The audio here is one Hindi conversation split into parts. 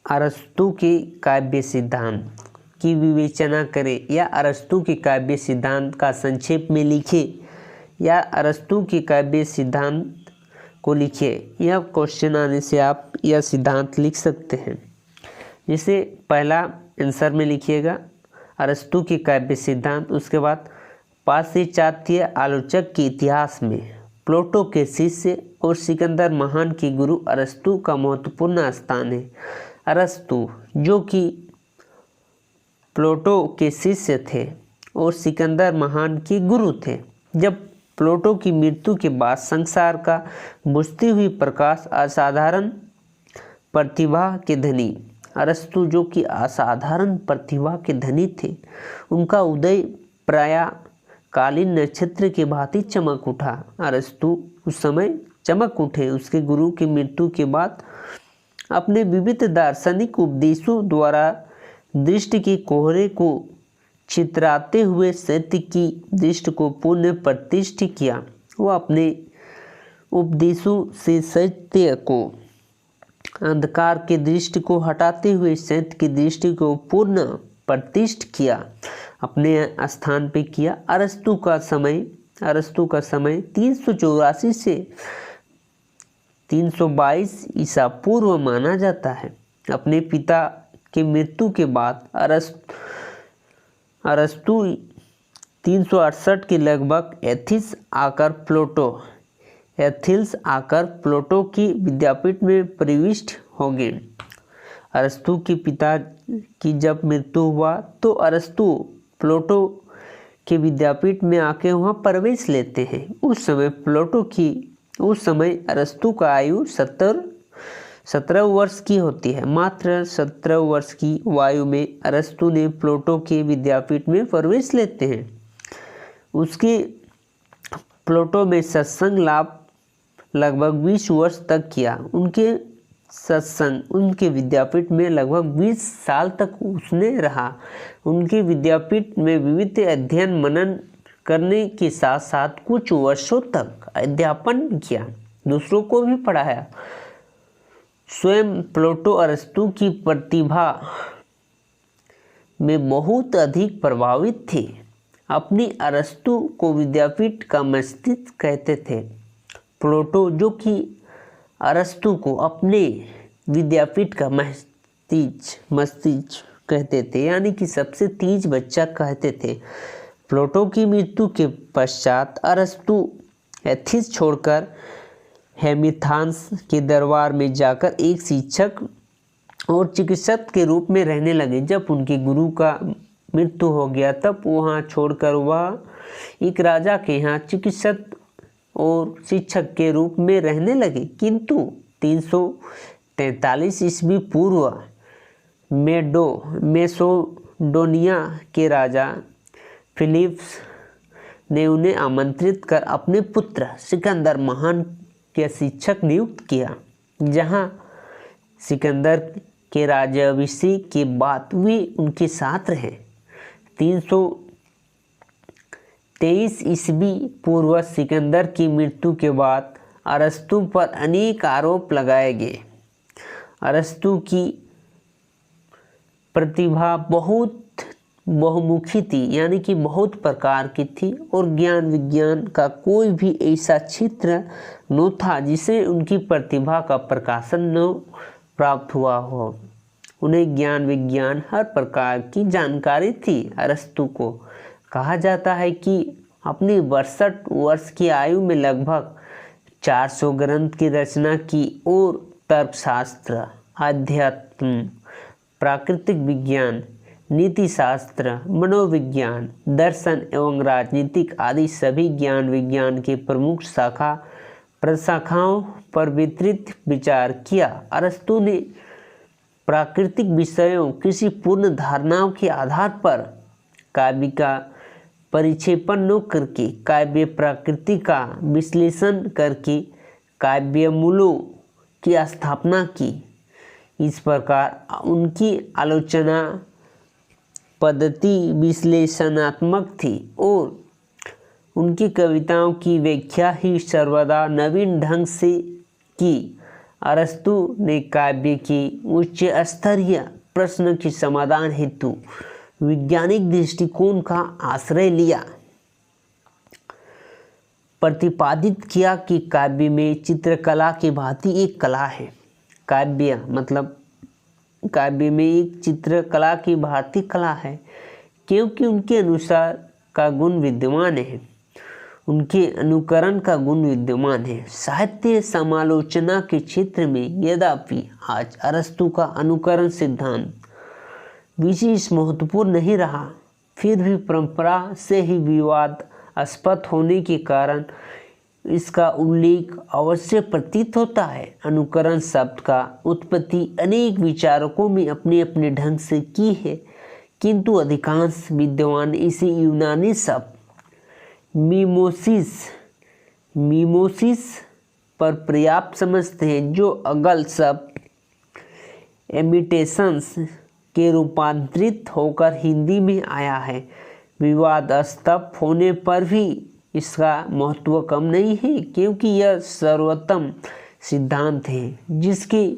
अरस्तु के काव्य सिद्धांत की विवेचना करें या अरस्तु के काव्य सिद्धांत का संक्षेप में लिखें या अरस्तु के काव्य सिद्धांत को लिखिए। यह क्वेश्चन आने से आप यह सिद्धांत लिख सकते हैं। जैसे पहला आंसर में लिखिएगा अरस्तु के काव्य सिद्धांत। उसके बाद पाश्चात्य आलोचक के इतिहास में प्लेटो के शिष्य और सिकंदर महान के गुरु अरस्तु का महत्वपूर्ण स्थान है। अरस्तु जो कि प्लेटो के शिष्य थे और सिकंदर महान के गुरु थे। जब प्लेटो की मृत्यु के बाद संसार का बुझती हुई प्रकाश असाधारण प्रतिभा के धनी अरस्तु जो कि असाधारण प्रतिभा के धनी थे, उनका उदय प्रायः कालीन नक्षत्र के भांति चमक उठा। अरस्तु उस समय चमक उठे। उसके गुरु की मृत्यु के बाद अपने विविध दार्शनिक उपदेशों द्वारा दृष्टि के कोहरे को चितराते हुए सत्य की दृष्टि को पुनः प्रतिष्ठित किया। वह अपने उपदेशों से सत्य को अंधकार के दृष्टि को हटाते हुए सत्य की दृष्टि को पूर्ण प्रतिष्ठित किया, अपने स्थान पे किया। अरस्तु का समय 384 से 322 ईसा पूर्व माना जाता है। अपने पिता की मृत्यु के बाद अरस्तु 368 के लगभग एथेंस आकर प्लेटो की विद्यापीठ में प्रविष्ट हो गए। अरस्तु के पिता की जब मृत्यु हुआ तो अरस्तु प्लेटो के विद्यापीठ में आके वहाँ प्रवेश लेते हैं। उस समय अरस्तु का आयु 17 वर्ष की होती है। मात्र 17 वर्ष की आयु में अरस्तु ने प्लेटो के विद्यापीठ में प्रवेश लेते हैं। उसके प्लेटो में सत्संग लाभ लगभग 20 वर्ष तक किया। उनके विद्यापीठ में लगभग 20 साल तक उसने रहा। उनके विद्यापीठ में विविध अध्ययन मनन करने के साथ साथ कुछ वर्षों तक अध्यापन किया, दूसरों को भी पढ़ाया। स्वयं प्लेटो अरस्तु की प्रतिभा में बहुत अधिक प्रभावित थे। अपनी अरस्तु को विद्यापीठ का मस्तिष्क कहते थे। प्लेटो जो कि अरस्तु को अपने विद्यापीठ का मस्तिष्क कहते थे, यानी कि सबसे तेज बच्चा कहते थे। प्लेटो की मृत्यु के पश्चात अरस्तु एथेंस छोड़कर हेमिथान्स के दरबार में जाकर एक शिक्षक और चिकित्सक के रूप में रहने लगे। जब उनके गुरु का मृत्यु हो गया तब वहाँ छोड़कर वह एक राजा के यहाँ चिकित्सक और शिक्षक के रूप में रहने लगे। किंतु 343 ईस्वी पूर्व मेसोडोनिया के राजा फिलिप्स ने उन्हें आमंत्रित कर अपने पुत्र सिकंदर महान के शिक्षक नियुक्त किया। जहाँ सिकंदर के राज्याभिषेक के बाद वे उनके साथ रहे। 323 ईस्वी पूर्व सिकंदर की मृत्यु के बाद अरस्तु पर अनेक आरोप लगाए गए। अरस्तु की प्रतिभा बहुत बहुमुखी थी, यानी कि बहुत प्रकार की थी और ज्ञान विज्ञान का कोई भी ऐसा क्षेत्र न था जिसे उनकी प्रतिभा का प्रकाशन न प्राप्त हुआ हो। उन्हें ज्ञान विज्ञान हर प्रकार की जानकारी थी। अरस्तु को कहा जाता है कि अपनी 62 वर्ष की आयु में लगभग 400 ग्रंथ की रचना की और तर्कशास्त्र, अध्यात्म, प्राकृतिक विज्ञान, नीति शास्त्र, मनोविज्ञान, दर्शन एवं राजनीतिक आदि सभी ज्ञान विज्ञान के प्रमुख प्रशाखाओं पर विस्तृत विचार किया। अरस्तु ने प्राकृतिक विषयों किसी पूर्ण धारणाओं के आधार पर काव्य का परिक्षेपण न करके काव्य प्रकृति का विश्लेषण करके काव्य मूलों की स्थापना की। इस प्रकार उनकी आलोचना पद्धति विश्लेषणात्मक थी और उनकी कविताओं की व्याख्या ही सर्वदा नवीन ढंग से की। अरस्तु ने काव्य की उच्च स्तरीय प्रश्न के समाधान हेतु वैज्ञानिक दृष्टिकोण का आश्रय लिया। प्रतिपादित किया कि काव्य में चित्रकला की भांति एक कला है। काव्य मतलब काव्य में एक चित्रकला की भांति कला है, क्योंकि उनके अनुसार का गुण विद्यमान है, उनके अनुकरण का गुण विद्यमान है। साहित्य समालोचना के क्षेत्र में यद्यपि आज अरस्तु का अनुकरण सिद्धांत विशेष महत्वपूर्ण नहीं रहा, फिर भी परंपरा से ही विवादास्पद होने के कारण इसका उल्लेख अवश्य प्रतीत होता है। अनुकरण शब्द का उत्पत्ति अनेक विचारकों में अपने अपने ढंग से की है, किंतु अधिकांश विद्वान इसे यूनानी शब्द मीमोसिस पर पर्याप्त समझते हैं, जो अगल शब्द इमिटेशंस के रूपांतरित होकर हिंदी में आया है। विवादास्पद होने पर भी इसका महत्व कम नहीं है, क्योंकि यह सर्वोत्तम सिद्धांत है जिसके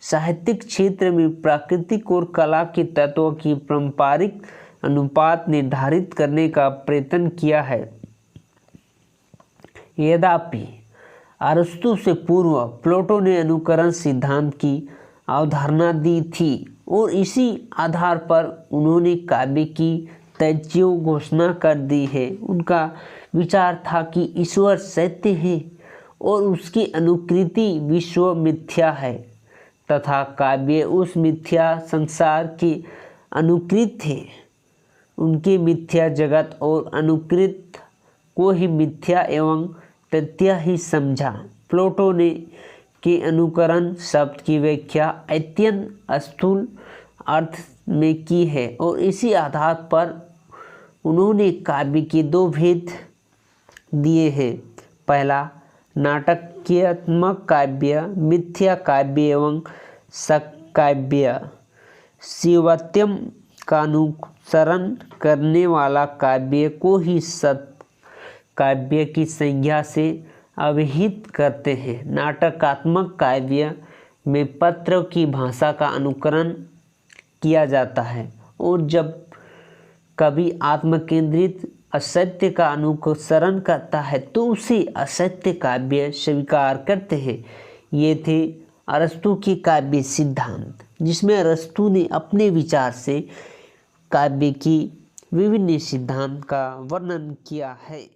साहित्यिक क्षेत्र में प्राकृतिक और कला के तत्वों की पारंपरिक अनुपात निर्धारित करने का प्रयत्न किया है। यद्यपि अरस्तु से पूर्व प्लेटो ने अनुकरण सिद्धांत की अवधारणा दी थी और इसी आधार पर उन्होंने काव्य की तैज्य घोषणा कर दी है। उनका विचार था कि ईश्वर सत्य है और उसकी अनुकृति विश्व मिथ्या है तथा काव्य उस मिथ्या संसार के अनुकृत है। उनके मिथ्या जगत और अनुकृत को ही मिथ्या एवं तथ्य ही समझा। प्लेटो ने के अनुकरण शब्द की व्याख्या अत्यंत स्थूल अर्थ में की है और इसी आधार पर उन्होंने काव्य के दो भेद दिए हैं। पहला नाटकीयात्मक काव्य, मिथ्या काव्य एवं सकाव्य। शिवत्यम का अनुसरण करने वाला काव्य को ही सत काव्य की संज्ञा से अभिहित करते हैं। नाटकात्मक काव्य में पत्र की भाषा का अनुकरण किया जाता है और जब कवि आत्मकेंद्रित असत्य का अनुसरण करता है तो उसे असत्य काव्य स्वीकार करते हैं। ये थे अरस्तु के काव्य सिद्धांत, जिसमें अरस्तु ने अपने विचार से काव्य की विभिन्न सिद्धांत का वर्णन किया है।